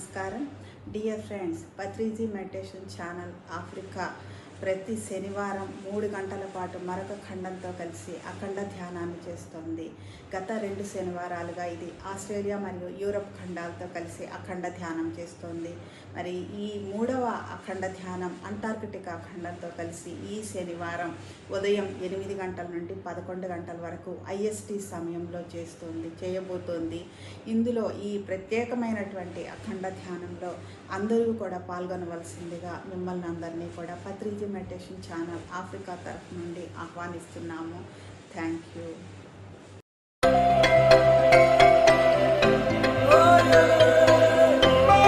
నమస్కారం dear friends. Patriji meditation channel Africa ప్రతి శనివారం 3 గంటల పాటు మరొక ఖండంతో కలిసి అఖండ ధ్యానాన్ని చేస్తోంది. గత 2 శనివారాలుగా ఇది ఆస్ట్రేలియా మరియు యూరప్ ఖండాలతో కలిసి అఖండ ధ్యానం చేస్తోంది. మరి ఈ 3వ అఖండ ధ్యానం అంటార్కిటికా ఖండంతో కలిసి ఈ శనివారం ఉదయం 8 గంటల నుండి 11 గంటల వరకు IST సమయంలో చేయబోతోంది. ఇందులో ఈ ప్రత్యేకమైనటువంటి అఖండ ధ్యానంలో అందరూ కూడా పాల్గొనవలసిందిగా మిమ్మల్ని అందరినీ కూడా పత్రిజీ మెడిటేషన్ ఛానల్ ఆఫ్రికా తరఫు నుండి ఆహ్వానిస్తున్నాము. Thank you.